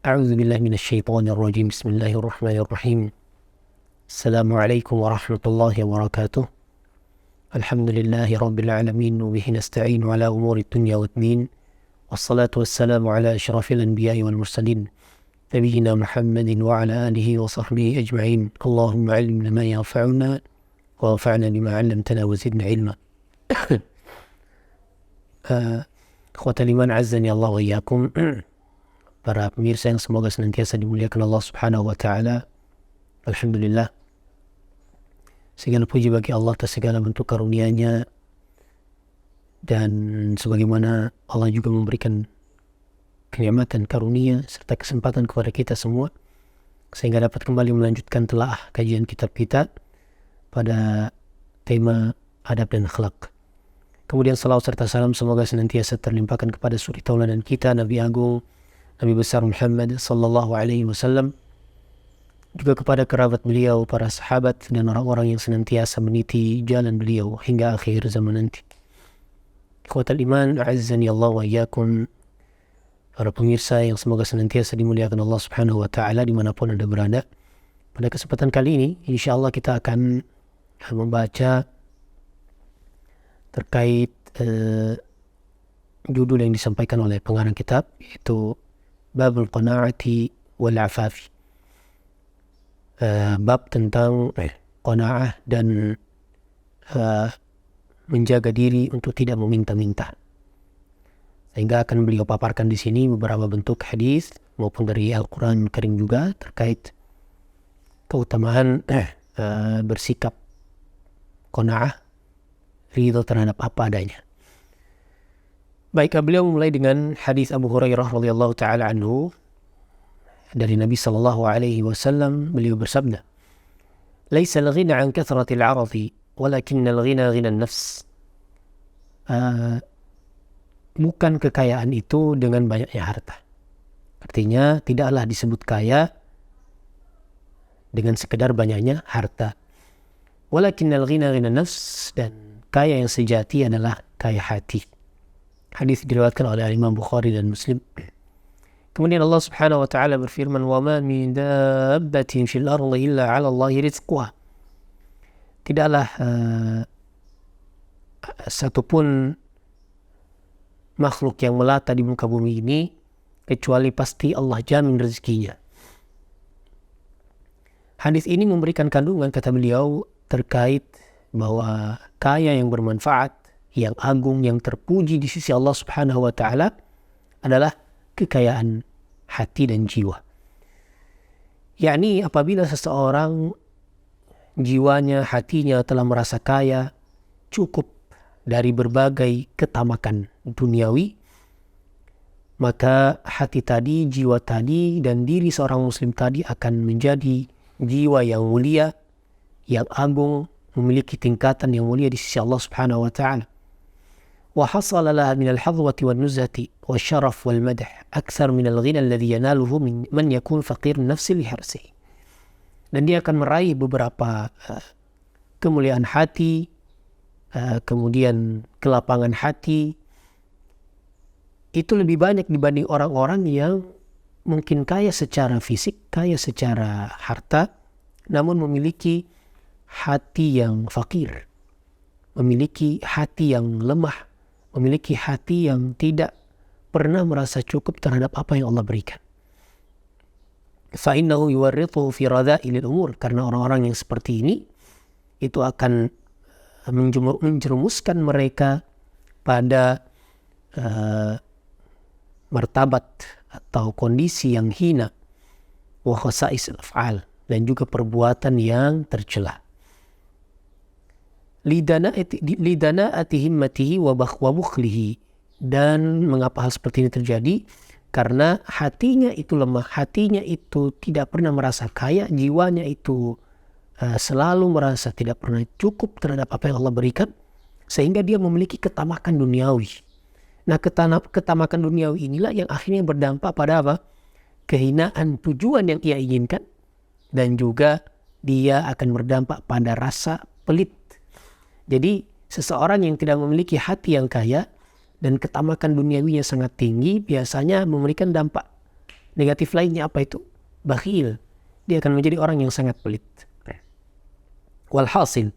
أعوذ بالله من الشيطان الرجيم. بسم الله الرحمن الرحيم. السلام عليكم ورحمة الله وبركاته. الحمد لله رب العالمين، وبه نستعين على أمور الدنيا والدين، والصلاة والسلام على أشرف الأنبياء والمرسلين نبينا محمد وعلى آله وصحبه أجمعين. اللهم علمنا ما ينفعنا وانفعنا بما علمتنا وزدنا علما. Ikhwata liman azzani Allah wa iyyakum. Para pemirsa yang semoga senantiasa dimuliakan Allah Subhanahu wa taala. Alhamdulillah, segala puji bagi Allah atas segala bentuk karunia-Nya, dan sebagaimana Allah juga memberikan kenikmatan karunia serta kesempatan kepada kita semua sehingga dapat kembali melanjutkan telaah kajian kitab kita pada tema adab dan akhlak. Kemudian salawat serta salam semoga senantiasa terlimpahkan kepada suri tauladan kita, Nabi Agung, Nabi besar Muhammad sallallahu alaihi wasallam, juga kepada kerabat beliau, para sahabat, dan orang-orang yang senantiasa meniti jalan beliau hingga akhir zaman nanti. Ikhwatal iman, azzani Allah wa iyyakum. Para pemirsa yang semoga senantiasa dimuliakan Allah Subhanahu wa taala dimanapun Anda berada. Pada kesempatan kali ini insyaallah kita akan membaca terkait judul yang disampaikan oleh pengarang kitab, yaitu Babul Qanaati wal Afafi. Bab tentang qanaah dan menjaga diri untuk tidak meminta-minta. Sehingga akan beliau paparkan di sini beberapa bentuk hadis maupun dari Al-Quran Karim juga terkait keutamaan bersikap qanaah, ridho terhadap apa adanya. Baik, beliau mulai dengan hadis Abu Hurairah radhiyallahu taala anhu dari Nabi sallallahu alaihi wasallam. Beliau bersabda, "Laisa al-ghina 'an kathrati al-'aradi, walakinna al-ghina ghina an-nafs." Bukan kekayaan itu dengan banyaknya harta. Artinya tidaklah disebut kaya dengan sekedar banyaknya harta. Walakinna al-ghina ghina an-nafs, dan kaya yang sejati adalah kaya hati. Hadis diriwayatkan oleh Imam Bukhari dan Muslim. Kemudian Allah Subhanahu wa taala berfirman, "Wa ma min dabbatin fil ardi illa 'ala Allahi rizquha." Tidaklah satupun makhluk yang melata di muka bumi ini kecuali pasti Allah jamin rezekinya. Hadis ini memberikan kandungan, kata beliau, terkait bahwa kaya yang bermanfaat, yang agung, yang terpuji di sisi Allah Subhanahu wa taala adalah kekayaan hati dan jiwa. Yakni apabila seseorang jiwanya, hatinya telah merasa kaya, cukup dari berbagai ketamakan duniawi, maka hati tadi, jiwa tadi, dan diri seorang muslim tadi akan menjadi jiwa yang mulia, yang agung, memiliki tingkatan yang mulia di sisi Allah Subhanahu wa taala. وحصل لها من الحظوة والنزهة والشرف والمدح أكثر من الغنى الذي يناله من يكون فقير النفس لحرصه. Dan dia akan meraih beberapa kemuliaan hati, kemudian kelapangan hati, itu lebih banyak dibanding orang-orang yang mungkin kaya secara fisik, kaya secara harta, namun memiliki hati yang fakir, memiliki hati yang lemah, memiliki hati yang tidak pernah merasa cukup terhadap apa yang Allah berikan. فَإِنَّهُ يُوَرِّطُهُ فِي رَذَائِلِ الْأُمُورِ. Karena orang-orang yang seperti ini itu akan menjerumuskan mereka pada martabat atau kondisi yang hina, wa khasa'is al-af'al, dan juga perbuatan yang tercela. Lidana'ati himmatihi wa bukhlihi. Dan mengapa hal seperti ini terjadi? Karena hatinya itu lemah, hatinya itu tidak pernah merasa kaya, jiwanya itu selalu merasa tidak pernah cukup terhadap apa yang Allah berikan, sehingga dia memiliki ketamakan duniawi. Nah, ketamakan duniawi inilah yang akhirnya berdampak pada apa? Kehinaan tujuan yang ia inginkan, dan juga dia akan berdampak pada rasa pelit. Jadi seseorang yang tidak memiliki hati yang kaya dan ketamakan duniawinya sangat tinggi biasanya memberikan dampak Negatif lainnya apa itu? Bakhil. Dia akan menjadi orang yang sangat pelit. Walhasil,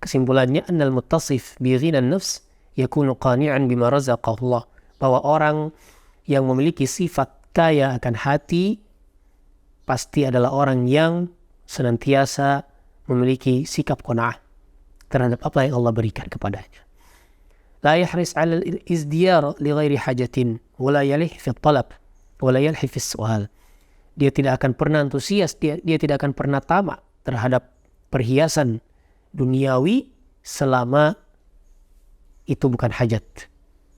kesimpulannya annal muttasif bi ghinan nafs yakunu qani'an bima razaqahu Allah. Bahwa orang yang memiliki sifat kaya akan hati pasti adalah orang yang senantiasa memiliki sikap qanaah terhadap apa yang Allah berikan kepadanya. La yahris 'ala al-izdiyar li ghairi hajatin wa la yalih fi at-talab wa la yalhi fi as-su'al. Dia tidak akan pernah antusias, dia tidak akan pernah tamak terhadap perhiasan duniawi selama itu bukan hajat.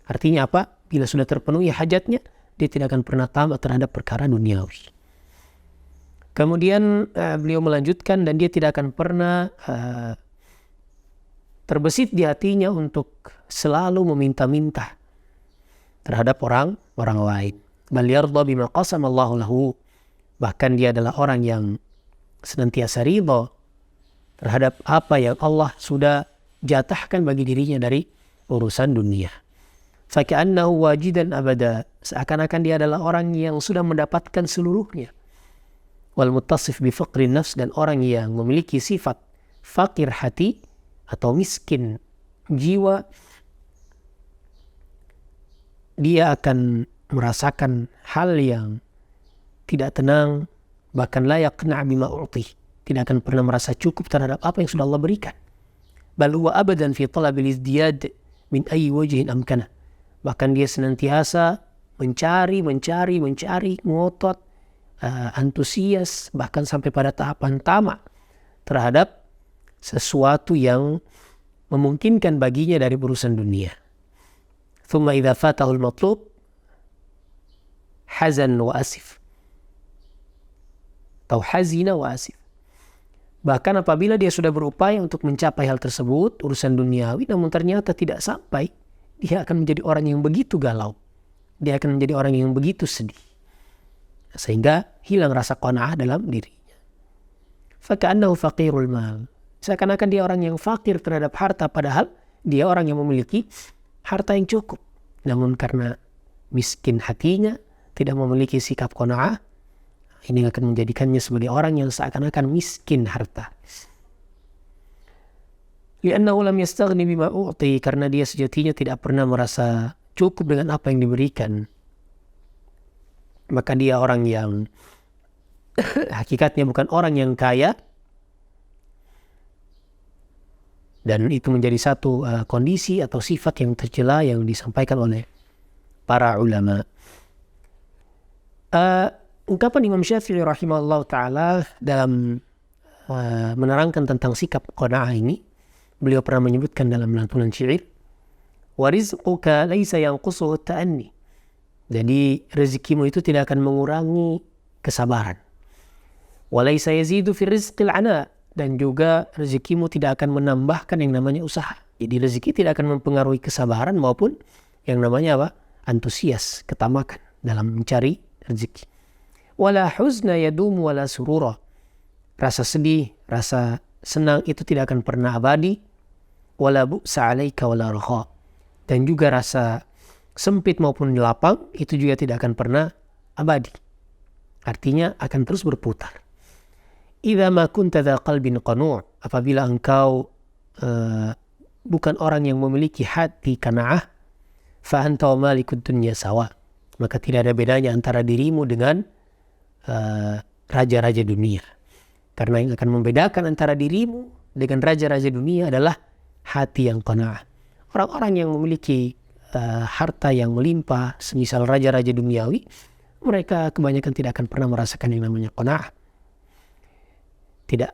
Artinya apa? Bila sudah terpenuhi hajatnya, dia tidak akan pernah tamak terhadap perkara duniawi. Kemudian beliau melanjutkan, dan dia tidak akan pernah terbesit di hatinya untuk selalu meminta-minta terhadap orang lain. Bal yarda bima qasama Allahu lahu. Bahkan dia adalah orang yang senantiasa ridha terhadap apa yang Allah sudah jatahkan bagi dirinya dari urusan dunia. Faka'annahu wajidan abada. Seakan-akan dia adalah orang yang sudah mendapatkan seluruhnya. Wal muttasif bi faqrin nafs, dan orang yang memiliki sifat fakir hati atau miskin jiwa, dia akan merasakan hal yang tidak tenang, bahkan la yaqna' bima u'ti, tidak akan pernah merasa cukup terhadap apa yang sudah Allah berikan. Bal huwa abadan fi talabil izdiyad min ayyi wajhin amkana. Bahkan dia senantiasa mencari, ngotot, antusias, bahkan sampai pada tahapan tamak terhadap sesuatu yang memungkinkan baginya dari urusan dunia. Thumma idza fatahu al-matlub hazan wa asif. Atau hazina wa asif. Bahkan apabila dia sudah berupaya untuk mencapai hal tersebut, urusan duniawi, namun ternyata tidak sampai, dia akan menjadi orang yang begitu galau. Dia akan menjadi orang yang begitu sedih. Sehingga hilang rasa qanaah dalam dirinya. Faka'annahu faqirul mal. Seakan-akan dia orang yang fakir terhadap harta, padahal dia orang yang memiliki harta yang cukup. Namun karena miskin hatinya, tidak memiliki sikap qanaah, ini akan menjadikannya sebagai orang yang seakan-akan miskin harta. Li'annahu lam yastaghni bima u'ti, karena dia sejatinya tidak pernah merasa cukup dengan apa yang diberikan. Maka dia orang yang hakikatnya bukan orang yang kaya, dan itu menjadi satu kondisi atau sifat yang tercela yang disampaikan oleh para ulama. Ungkapan Imam Syafi'i rahimahullah ta'ala dalam menerangkan tentang sikap qanaah ini, beliau pernah menyebutkan dalam lantunan syair, wa rizquka laysa yanqusuhu ta'anni. Jadi rezekimu itu tidak akan mengurangi kesabaran. Wa laysa yazidu fi rizqil ana, dan juga rezekimu tidak akan menambahkan yang namanya usaha. Jadi rezeki tidak akan mempengaruhi kesabaran maupun yang namanya apa? Antusias, ketamakan dalam mencari rezeki. Wala huzna yadumu wala surura. Rasa sedih, rasa senang itu tidak akan pernah abadi. Wala bu'sa alaika wala raha. Dan juga rasa sempit maupun lapang itu juga tidak akan pernah abadi. Artinya akan terus berputar. Idza ma kunta dha qalbin qanu', apabila engkau bukan orang yang memiliki hati qanaah, fa anta wa malikud dunya sawa. Maka tidak ada bedanya antara dirimu dengan raja-raja dunia. Karena yang akan membedakan antara dirimu dengan raja-raja dunia adalah hati yang qanaah. Orang-orang yang memiliki harta yang melimpah, semisal raja-raja duniawi, mereka kebanyakan tidak akan pernah merasakan yang namanya qanaah. Tidak,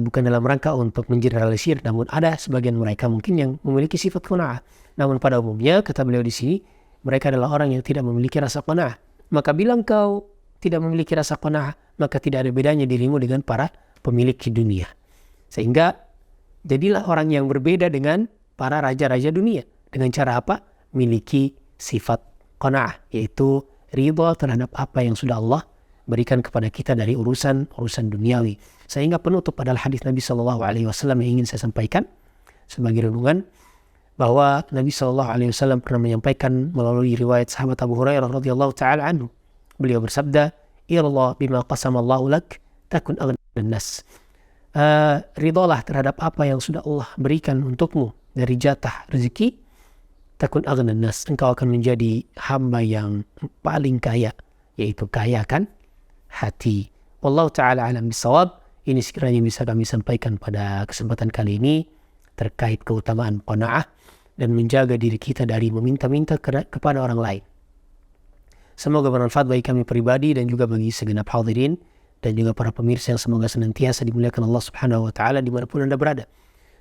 bukan dalam rangka untuk mengeneralisir, namun ada sebagian mereka mungkin yang memiliki sifat qanaah. Namun pada umumnya, kata beliau di sini, mereka adalah orang yang tidak memiliki rasa qanaah. Maka bila engkau tidak memiliki rasa qanaah, maka tidak ada bedanya dirimu dengan para pemilik di dunia. Sehingga jadilah orang yang berbeda dengan para raja-raja dunia. Dengan cara apa? Miliki sifat qanaah, yaitu ridha terhadap apa yang sudah Allah berikan kepada kita dari urusan duniawi. Sehingga penutup pada hadis Nabi SAW yang ingin saya sampaikan sebagai renungan, bahwa Nabi SAW pernah menyampaikan melalui riwayat sahabat Abu Hurairah radhiyallahu taala anhu. Beliau bersabda, irda bima qasamallahu lak takun aghnan nas. Ridalah terhadap apa yang sudah Allah berikan untukmu dari jatah rezeki, takun aghnan nas, engkau akan menjadi hamba yang paling kaya, yaitu kaya kan hati. Wallahu ta'ala alam bisawab. Ini sekiranya bisa kami sampaikan pada kesempatan kali ini terkait keutamaan qanaah dan menjaga diri kita dari meminta-minta kepada orang lain. Semoga bermanfaat bagi kami pribadi dan juga bagi segenap hadirin dan juga para pemirsa yang semoga senantiasa dimuliakan Allah Subhanahu wa taala dimanapun Anda berada.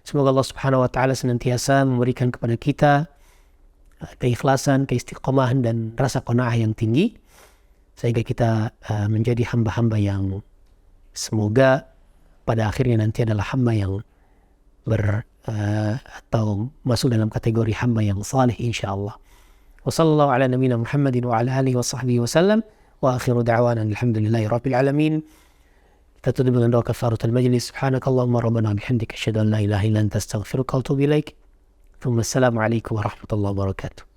Semoga Allah Subhanahu wa taala senantiasa memberikan kepada kita keikhlasan, keistiqomahan dan rasa qanaah yang tinggi sehingga kita menjadi hamba-hamba yang semoga pada akhirnya nanti adalah hamba yang atau masuk dalam kategori hamba yang saleh insyaallah. Wa sallallahu ala nabiyyina Muhammadin wa ala alihi wa sahbihi wa sallam. Wa akhiru da'wana alhamdulillahi rabbil alamin. Kita tutup dengan doa kafaratul majlis. Subhanakallahumma rabbana bihamdika asyhadu an la ilaha illa anta astaghfiruka wa atubu ilaik. Assalamualaikum warahmatullahi wabarakatuh.